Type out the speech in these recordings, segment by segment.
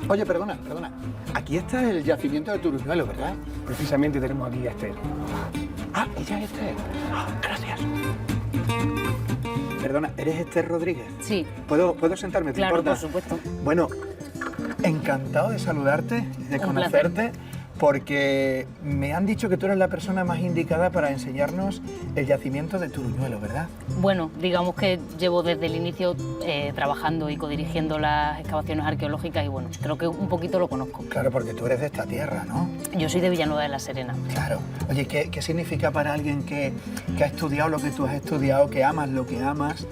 Oye, perdona. Aquí está el yacimiento de Turuñuelo, ¿verdad? Precisamente tenemos aquí a Esther. Ah, ella es Esther. Ah, gracias. Perdona, ¿eres Esther Rodríguez? Sí. ¿Puedo sentarme? ¿Te Claro, importa? por supuesto. Bueno, encantado de saludarte y de Un conocerte, porque me han dicho que tú eres la persona más indicada para enseñarnos el yacimiento de Turuñuelo, ¿verdad? Bueno, digamos que llevo desde el inicio trabajando y codirigiendo las excavaciones arqueológicas y bueno, creo que un poquito lo conozco. Claro, porque tú eres de esta tierra, ¿no? Yo soy de Villanueva de la Serena. Claro. Oye, ¿qué significa para alguien que ha estudiado lo que tú has estudiado, que amas lo que amas,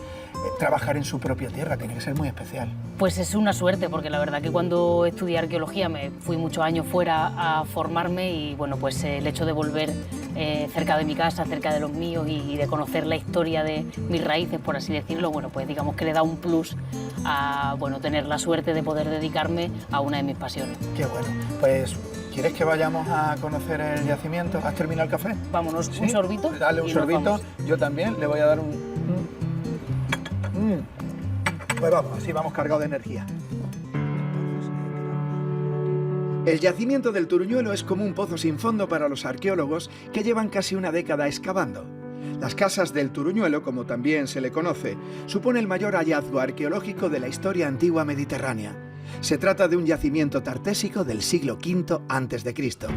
trabajar en su propia tierra? Tiene que ser muy especial. Pues es una suerte, porque la verdad que cuando estudié arqueología me fui muchos años fuera a formarme y bueno, pues el hecho de volver cerca de mi casa, cerca de los míos y de conocer la historia de mis raíces, por así decirlo, bueno, pues digamos que le da un plus a bueno, tener la suerte de poder dedicarme a una de mis pasiones. Qué bueno. Pues, ¿quieres que vayamos a conocer el yacimiento? ¿Has terminado el café? Vámonos, ¿Sí? un sorbito. Dale un y nos sorbito. vamos. Yo también le voy a dar un... Pues vamos, así vamos cargados de energía. El yacimiento del Turuñuelo es como un pozo sin fondo para los arqueólogos que llevan casi una década excavando. Las casas del Turuñuelo, como también se le conoce, supone el mayor hallazgo arqueológico de la historia antigua mediterránea. Se trata de un yacimiento tartésico del siglo V a.C.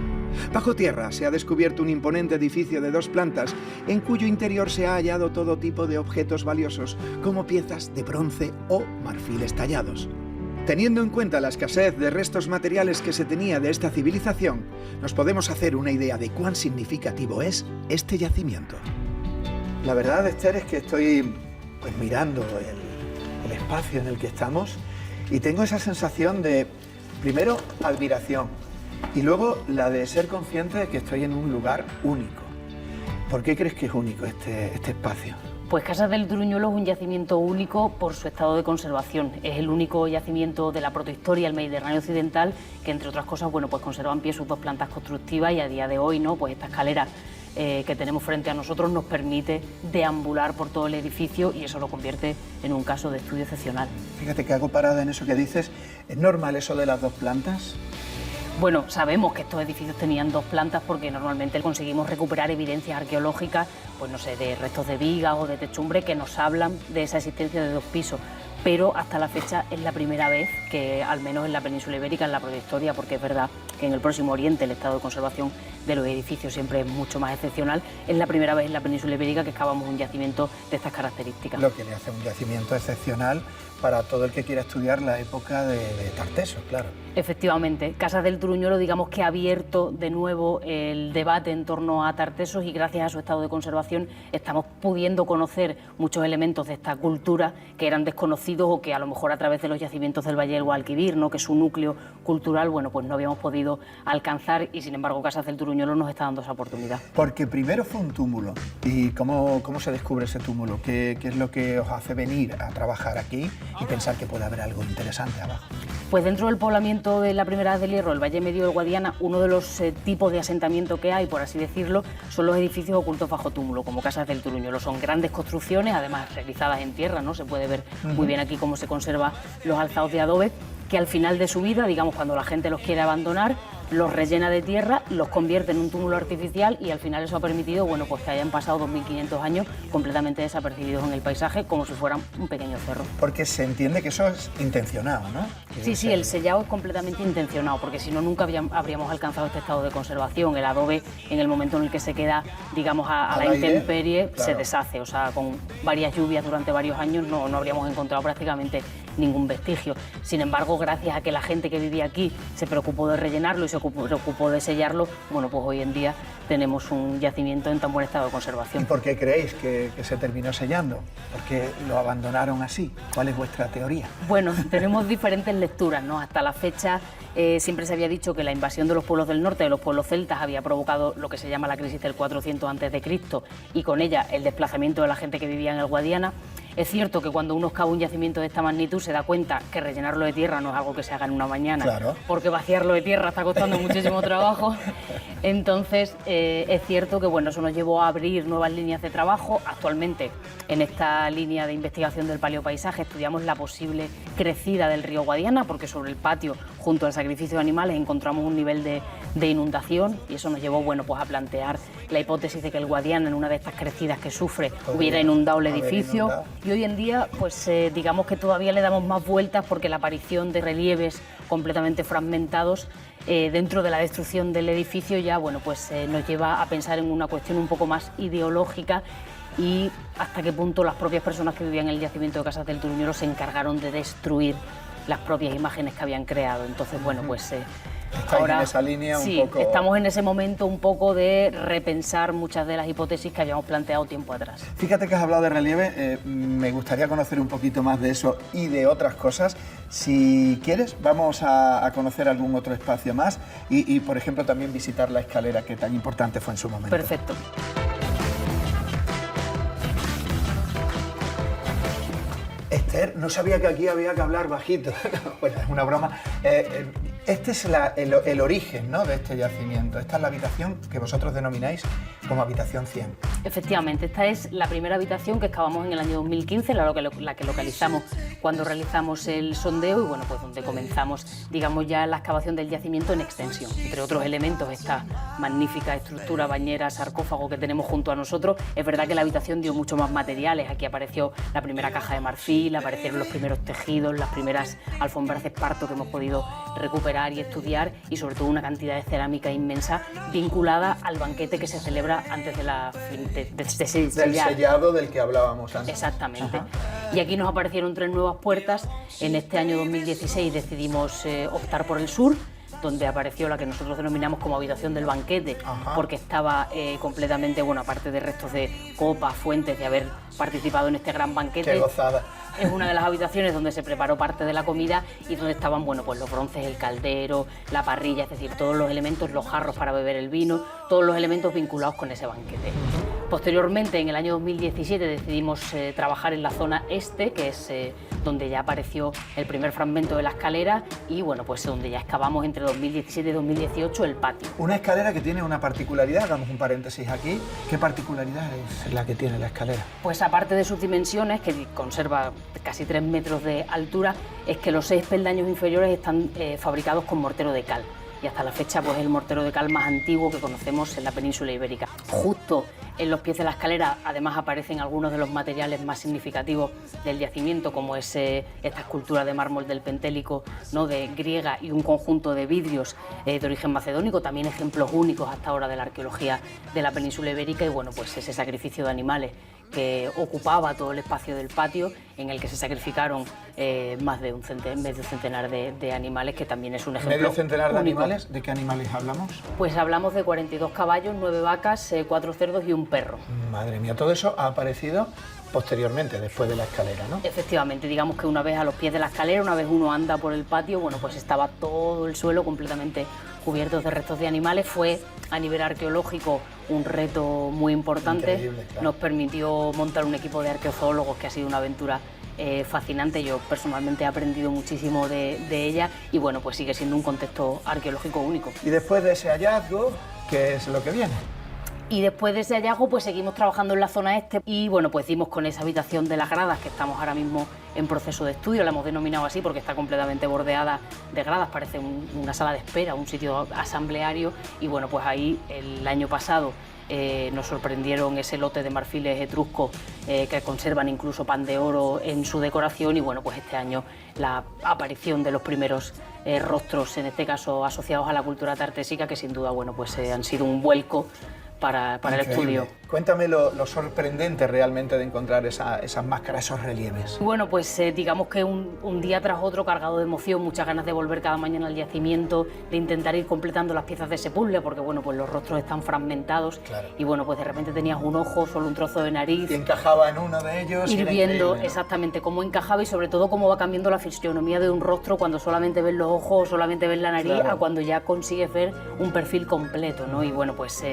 Bajo tierra se ha descubierto un imponente edificio de 2 plantas en cuyo interior se ha hallado todo tipo de objetos valiosos como piezas de bronce o marfiles tallados. Teniendo en cuenta la escasez de restos materiales que se tenía de esta civilización, nos podemos hacer una idea de cuán significativo es este yacimiento. La verdad, Esther, es que estoy mirando el espacio en el que estamos y tengo esa sensación de, primero, admiración y luego la de ser consciente de que estoy en un lugar único. ¿Por qué crees que es único este espacio? Pues Casas del Turuñuelo es un yacimiento único por su estado de conservación. Es el único yacimiento de la protohistoria del Mediterráneo occidental que, entre otras cosas, bueno, pues conserva en pie sus 2 plantas constructivas y a día de hoy, ¿no? Pues esta escalera que tenemos frente a nosotros nos permite deambular por todo el edificio y eso lo convierte en un caso de estudio excepcional. Fíjate que hago parada en eso que dices. ¿Es normal eso de las 2 plantas? Bueno, sabemos que estos edificios tenían 2 plantas porque normalmente conseguimos recuperar evidencias arqueológicas, pues no sé, de restos de vigas o de techumbre que nos hablan de esa existencia de 2 pisos. Pero hasta la fecha es la primera vez que, al menos en la península ibérica, en la protohistoria, porque es verdad que en el Próximo Oriente el estado de conservación de los edificios siempre es mucho más excepcional, es la primera vez en la península ibérica que excavamos un yacimiento de estas características. Lo que le hace un yacimiento excepcional para todo el que quiera estudiar la época de Tarteso, claro. Efectivamente, Casas del Turuñuelo, digamos que ha abierto de nuevo el debate en torno a Tartesos y gracias a su estado de conservación estamos pudiendo conocer muchos elementos de esta cultura que eran desconocidos o que a lo mejor a través de los yacimientos del Valle del Guadalquivir, ¿no? Que es su núcleo cultural, bueno, pues no habíamos podido alcanzar y sin embargo Casas del Turuñuelo nos está dando esa oportunidad. Porque primero fue un túmulo. ¿Y cómo se descubre ese túmulo? ¿Qué es lo que os hace venir a trabajar aquí y pensar que puede haber algo interesante abajo? Pues dentro del poblamiento de la Primera Edad del Hierro, el Valle Medio del Guadiana, uno de los tipos de asentamiento que hay, por así decirlo, son los edificios ocultos bajo túmulo, como Casas del Turuñuelo. Son grandes construcciones, además realizadas en tierra, ¿no? Se puede ver muy bien aquí cómo se conservan los alzados de adobe, que al final de su vida, digamos, cuando la gente los quiere abandonar, los rellena de tierra, los convierte en un túmulo artificial y al final eso ha permitido, bueno, pues que hayan pasado 2500 años completamente desapercibidos en el paisaje, como si fueran un pequeño cerro. Porque se entiende que eso es intencionado, ¿no? Sí, el sellado es completamente intencionado, porque si no nunca habríamos alcanzado este estado de conservación. El adobe, en el momento en el que se queda, digamos, a la intemperie, claro, se deshace. O sea, con varias lluvias durante varios años no habríamos encontrado prácticamente ningún vestigio. Sin embargo, gracias a que la gente que vivía aquí se preocupó de rellenarlo y se preocupó de sellarlo, bueno, pues hoy en día tenemos un yacimiento en tan buen estado de conservación. ¿Y por qué creéis que se terminó sellando? ¿Por qué lo abandonaron así? ¿Cuál es vuestra teoría? Bueno, tenemos diferentes lecturas, ¿no? Hasta la fecha siempre se había dicho que la invasión de los pueblos del norte, de los pueblos celtas, había provocado lo que se llama la crisis del 400 a.C. y con ella el desplazamiento de la gente que vivía en el Guadiana. Es cierto que cuando uno excava un yacimiento de esta magnitud se da cuenta que rellenarlo de tierra no es algo que se haga en una mañana, Claro. porque vaciarlo de tierra está costando muchísimo trabajo. Entonces, es cierto que bueno, eso nos llevó a abrir nuevas líneas de trabajo. Actualmente, en esta línea de investigación del paleopaisaje, estudiamos la posible crecida del río Guadiana, porque sobre el patio, junto al sacrificio de animales, encontramos un nivel de inundación, y eso nos llevó bueno, pues a plantear la hipótesis de que el Guadiana, en una de estas crecidas que sufre, hubiera inundado el edificio. Y hoy en día, pues digamos que todavía le damos más vueltas, porque la aparición de relieves completamente fragmentados dentro de la destrucción del edificio ya bueno, pues, nos lleva a pensar en una cuestión un poco más ideológica, y hasta qué punto las propias personas que vivían en el yacimiento de Casas del Turuñuelo se encargaron de destruir las propias imágenes que habían creado. Entonces, bueno, pues ahora en esa línea sí, un poco... estamos en ese momento un poco de repensar muchas de las hipótesis que habíamos planteado tiempo atrás. Fíjate que has hablado de relieve, me gustaría conocer un poquito más de eso y de otras cosas. Si quieres, vamos a conocer algún otro espacio más y, por ejemplo, también visitar la escalera que tan importante fue en su momento. Perfecto. Esther, no sabía que aquí había que hablar bajito. Bueno, es una broma. Este es el origen, ¿no?, de este yacimiento. Esta es la habitación que vosotros denomináis como habitación 100. Efectivamente, esta es la primera habitación que excavamos en el año 2015, la que localizamos cuando realizamos el sondeo, y bueno, pues donde comenzamos, digamos, ya la excavación del yacimiento en extensión. Entre otros elementos, esta magnífica estructura bañera, sarcófago que tenemos junto a nosotros. Es verdad que la habitación dio mucho más materiales. Aquí apareció la primera caja de marfil, aparecieron los primeros tejidos, las primeras alfombras de esparto que hemos podido recuperar y estudiar, y sobre todo una cantidad de cerámica inmensa vinculada al banquete que se celebra antes de Del sellado del que hablábamos antes. Exactamente. Ajá. Y aquí nos aparecieron 3 nuevas puertas. En este año 2016 decidimos optar por el sur, donde apareció la que nosotros denominamos como habitación del banquete. Ajá. Porque estaba completamente, bueno, aparte de restos de copas, fuentes, de haber participado en este gran banquete. ¡Qué gozada! Es una de las habitaciones donde se preparó parte de la comida y donde estaban, bueno, pues los bronces, el caldero, la parrilla, es decir, todos los elementos, los jarros para beber el vino, todos los elementos vinculados con ese banquete. Posteriormente, en el año 2017, decidimos trabajar en la zona este, que es donde ya apareció el primer fragmento de la escalera, y bueno, pues donde ya excavamos entre 2017 y 2018 el patio. Una escalera que tiene una particularidad, hagamos un paréntesis aquí. ¿Qué particularidad es la que tiene la escalera? Pues aparte de sus dimensiones, que conserva casi 3 metros de altura, es que los 6 peldaños inferiores están fabricados con mortero de cal. Y hasta la fecha, pues, es el mortero de cal más antiguo que conocemos en la península ibérica. Justo en los pies de la escalera, además, aparecen algunos de los materiales más significativos del yacimiento, como es esta escultura de mármol del Pentélico, ¿no?, de griega, y un conjunto de vidrios de origen macedónico, también ejemplos únicos hasta ahora de la arqueología de la península ibérica, y bueno, pues ese sacrificio de animales que ocupaba todo el espacio del patio, en el que se sacrificaron más de medio centenar de animales, que también es un ejemplo. ¿Medio centenar de único. animales? ¿De qué animales hablamos? Pues hablamos de 42 caballos, 9 vacas, 4 cerdos y un perro. Madre mía, todo eso ha aparecido posteriormente, después de la escalera, ¿no? Efectivamente, digamos que una vez a los pies de la escalera, una vez uno anda por el patio, bueno, pues estaba todo el suelo completamente cubierto de restos de animales. Fue, a nivel arqueológico, un reto muy importante. Increíble, claro. Nos permitió montar un equipo de arqueozoólogos que ha sido una aventura fascinante. Yo personalmente he aprendido muchísimo de ella, y bueno, pues sigue siendo un contexto arqueológico único. Y después de ese hallazgo, ¿qué es lo que viene? Y después de ese hallazgo, pues seguimos trabajando en la zona este, y bueno, pues dimos con esa habitación de las gradas, que estamos ahora mismo en proceso de estudio. La hemos denominado así porque está completamente bordeada de gradas, parece una sala de espera, un sitio asambleario, y bueno, pues ahí el año pasado nos sorprendieron ese lote de marfiles etruscos que conservan incluso pan de oro en su decoración, y bueno, pues este año la aparición de los primeros rostros, en este caso asociados a la cultura tartésica, que sin duda, bueno, pues han sido un vuelco para el estudio. Cuéntame lo sorprendente realmente de encontrar esas máscaras, esos relieves. Bueno, pues digamos que un día tras otro cargado de emoción, muchas ganas de volver cada mañana al yacimiento, de intentar ir completando las piezas de ese puzzle, porque bueno, pues los rostros están fragmentados. Claro. Y bueno, pues de repente tenías un ojo, solo un trozo de nariz. Y encajaba en uno de ellos. Ir viendo, ¿no?, exactamente cómo encajaba, y sobre todo cómo va cambiando la fisionomía de un rostro cuando solamente ves los ojos o solamente ves la nariz, claro, a cuando ya consigues ver un perfil completo, ¿no? Y bueno, pues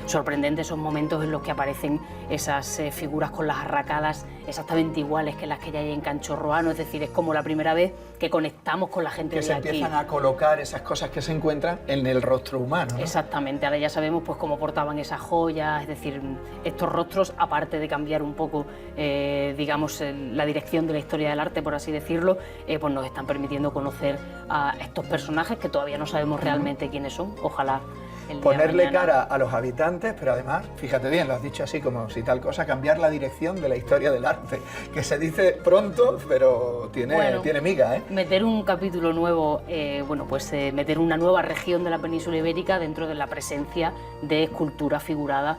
sorprendente esos momentos en los que aparecen esas figuras con las arracadas exactamente iguales que las que ya hay en Canchorroano, es decir, es como la primera vez que conectamos con la gente que de se aquí. empiezan a colocar esas cosas que se encuentran en el rostro humano, ¿no? Exactamente, ahora ya sabemos pues cómo portaban esas joyas, es decir, estos rostros, aparte de cambiar un poco, digamos, la dirección de la historia del arte, por así decirlo, pues nos están permitiendo conocer a estos personajes que todavía no sabemos realmente quiénes son. Ojalá el día Ponerle de mañana... cara a los habitantes, pero además, fíjate bien, lo has dicho así como si tal cosa, cambiar la dirección de la historia del arte, que se dice pronto, pero tiene miga, ¿eh? Meter un capítulo nuevo, meter una nueva región de la península ibérica dentro de la presencia de escultura figurada,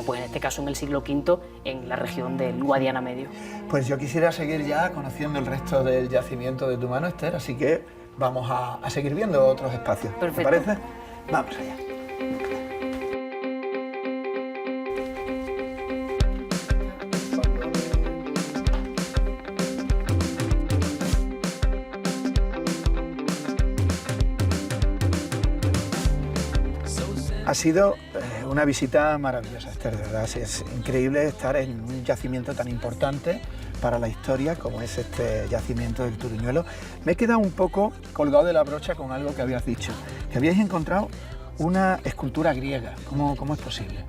pues en este caso en el siglo V, en la región del Guadiana Medio. Pues yo quisiera seguir ya conociendo el resto del yacimiento de tu mano, Esther, así que vamos a seguir viendo otros espacios. Perfecto. ¿Te parece? Vamos allá. Ha sido una visita maravillosa, Esther, de verdad. Es increíble estar en un yacimiento tan importante para la historia como es este yacimiento del Turuñuelo. Me he quedado un poco colgado de la brocha con algo que habías dicho, que habíais encontrado una escultura griega. ¿Cómo es posible?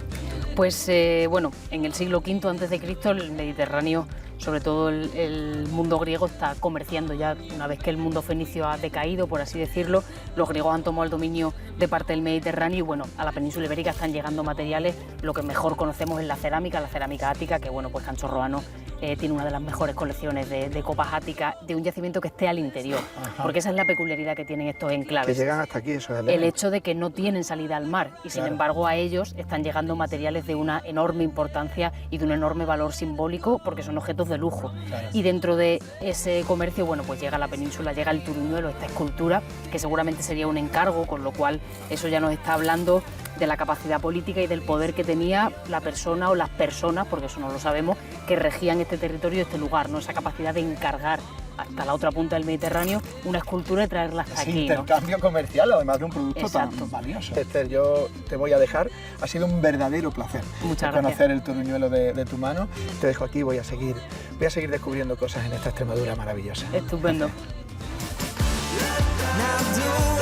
Pues en el siglo V a.C. el Mediterráneo, sobre todo el mundo griego, está comerciando ya. Una vez que el mundo fenicio ha decaído, por así decirlo, los griegos han tomado el dominio de parte del Mediterráneo y a la península ibérica están llegando materiales. Lo que mejor conocemos es la cerámica ática, que pues Canchorroano tiene una de las mejores colecciones de copas áticas de un yacimiento que esté al interior. Ajá. Porque esa es la peculiaridad que tienen estos enclaves. Que llegan hasta aquí, eso es El hecho de que no tienen salida al mar y sin embargo a ellos están llegando materiales de una enorme importancia y de un enorme valor simbólico porque son objetos de lujo. Claro. Y dentro de ese comercio, pues llega a la península, llega el Turuñuelo, esta escultura, que seguramente sería un encargo, con lo cual eso ya nos está hablando de la capacidad política y del poder que tenía la persona o las personas, porque eso no lo sabemos, que regían este territorio, este lugar, ¿no? Esa capacidad de encargar hasta la otra punta del Mediterráneo una escultura y traerla hasta Ese aquí, ¿no? intercambio comercial, además de un producto Exacto. tan valioso. Esther, yo te voy a dejar. Ha sido un verdadero placer Muchas conocer gracias. el Turuñuelo de tu mano. Te dejo aquí, voy a seguir descubriendo cosas en esta Extremadura maravillosa. Estupendo. Now do